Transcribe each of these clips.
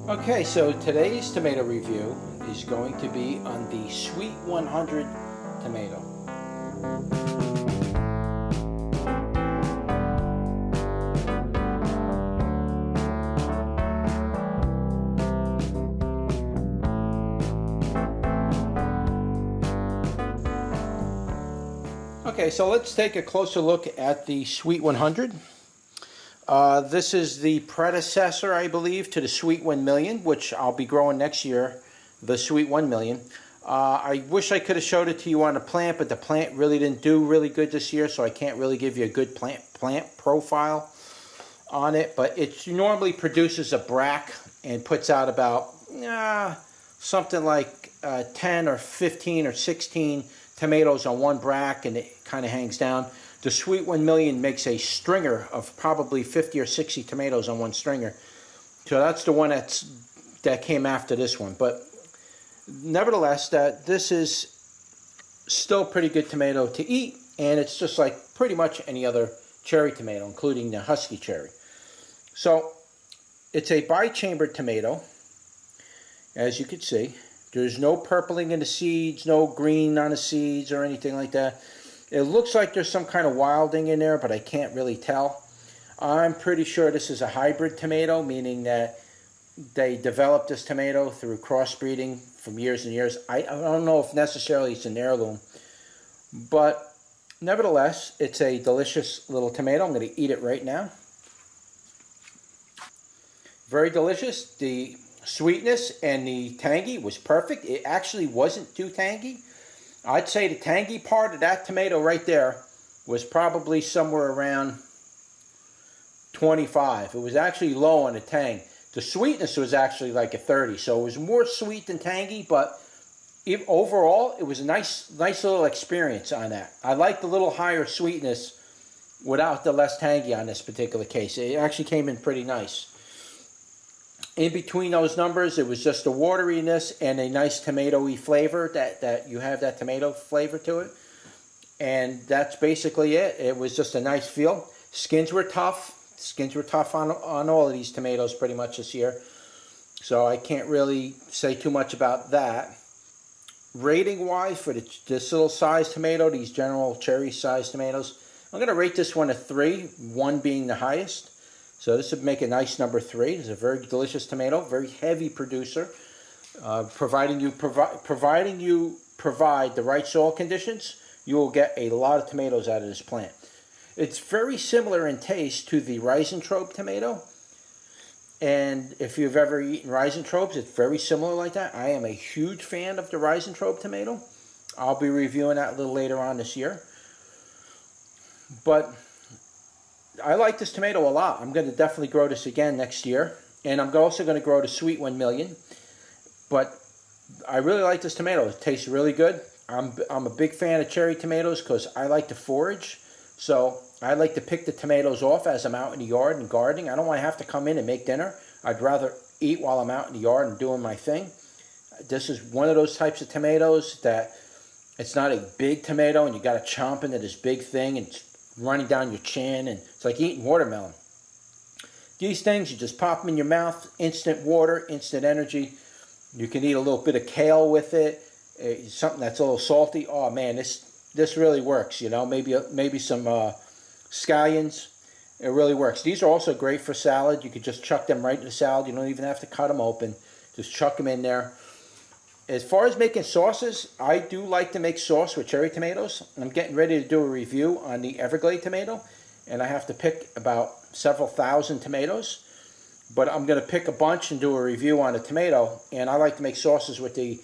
Okay, so today's tomato review is going to be on the Sweet 100 tomato. Okay, so let's take a closer look at the Sweet 100. This is the predecessor, I believe, to the Sweet 1 Million, which I'll be growing next year, the Sweet 1 Million. I wish I could have showed it to you on the plant, but the plant really didn't do really good this year, so I can't really give you a good plant profile on it. But it normally produces a bract and puts out about something like 10 or 15 or 16 tomatoes on one bract, and it kind of hangs down. The Sweet 1 Million makes a stringer of probably 50 or 60 tomatoes on one stringer. So that's the one that came after this one. But nevertheless, this is still pretty good tomato to eat, and it's just like pretty much any other cherry tomato, including the husky cherry. So it's a bichambered tomato, as you can see. There's no purpling in the seeds, no green on the seeds or anything like that. It looks like there's some kind of wilding in there, but I can't really tell. I'm pretty sure this is a hybrid tomato, meaning that they developed this tomato through crossbreeding from years and years. I don't know if necessarily it's an heirloom, but nevertheless, it's a delicious little tomato. I'm going to eat it right now. Very delicious. The sweetness and the tangy was perfect. It actually wasn't too tangy. I'd say the tangy part of that tomato right there was probably somewhere around 25. It was actually low on the tang. The sweetness was actually like a 30, so it was more sweet than tangy, but overall, it was a nice little experience on that. I liked the little higher sweetness without the less tangy on this particular case. It actually came in pretty nice. In between those numbers, it was just a wateriness and a nice tomatoey flavor that you have that tomato flavor to it. And that's basically it. It was just a nice feel. Skins were tough. Skins were tough on all of these tomatoes pretty much this year. So I can't really say too much about that. Rating-wise, for this little size tomato, these general cherry-sized tomatoes, I'm going to rate this one a 3, 1 being the highest. So this would make a nice number 3. It's a very delicious tomato, very heavy producer. Providing you provide the right soil conditions, you will get a lot of tomatoes out of this plant. It's very similar in taste to the rhizotrope tomato. And if you've ever eaten rhizotropes, it's very similar like that. I am a huge fan of the rhizotrope tomato. I'll be reviewing that a little later on this year. But I like this tomato a lot. I'm going to definitely grow this again next year. And I'm also going to grow the Sweet 1 Million. But I really like this tomato. It tastes really good. I'm a big fan of cherry tomatoes because I like to forage. So I like to pick the tomatoes off as I'm out in the yard and gardening. I don't want to have to come in and make dinner. I'd rather eat while I'm out in the yard and doing my thing. This is one of those types of tomatoes that it's not a big tomato and you got to chomp into this big thing and it's running down your chin, and it's like eating watermelon. These things, you just pop them in your mouth, instant water, instant energy. You can eat a little bit of kale with it, something that's a little salty. Oh man, this really works. You know, maybe some scallions. It really works. These are also great for salad. You could just chuck them right in the salad. You don't even have to cut them open. Just chuck them in there. As far as making sauces, I do like to make sauce with cherry tomatoes. I'm getting ready to do a review on the Everglade tomato, and I have to pick about several thousand tomatoes. But I'm going to pick a bunch and do a review on a tomato, and I like to make sauces with the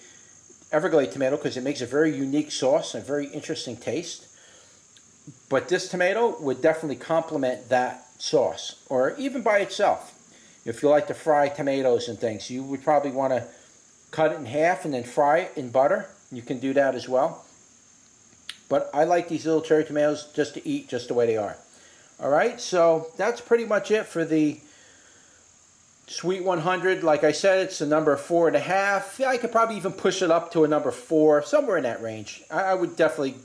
Everglade tomato because it makes a very unique sauce and a very interesting taste. But this tomato would definitely complement that sauce, or even by itself. If you like to fry tomatoes and things, you would probably want to cut it in half and then fry it in butter. You can do that as well. But I like these little cherry tomatoes just to eat just the way they are. Alright, so that's pretty much it for the Sweet 100. Like I said, it's a number 4.5. Yeah, I could probably even push it up to a number 4, somewhere in that range. I would definitely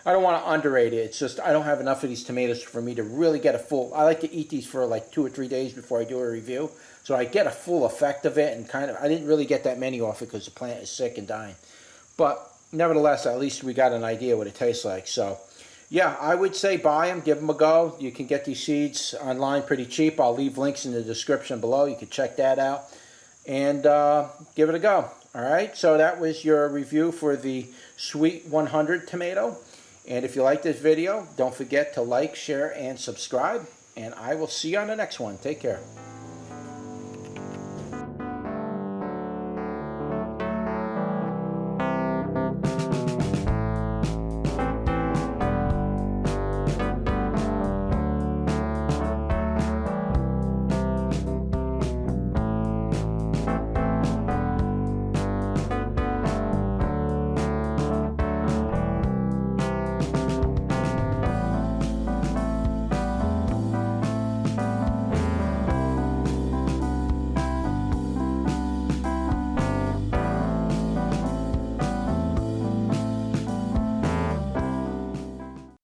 I don't want to underrate it. It's just I don't have enough of these tomatoes for me to really get a full. I like to eat these for like 2 or 3 days before I do a review, so I get a full effect of it. And kind of, I didn't really get that many off it because the plant is sick and dying. But nevertheless, at least we got an idea what it tastes like. So, yeah, I would say buy them, give them a go. You can get these seeds online pretty cheap. I'll leave links in the description below. You can check that out and give it a go. All right, so that was your review for the Sweet 100 tomato. And if you like this video, don't forget to like, share, and subscribe. And I will see you on the next one. Take care.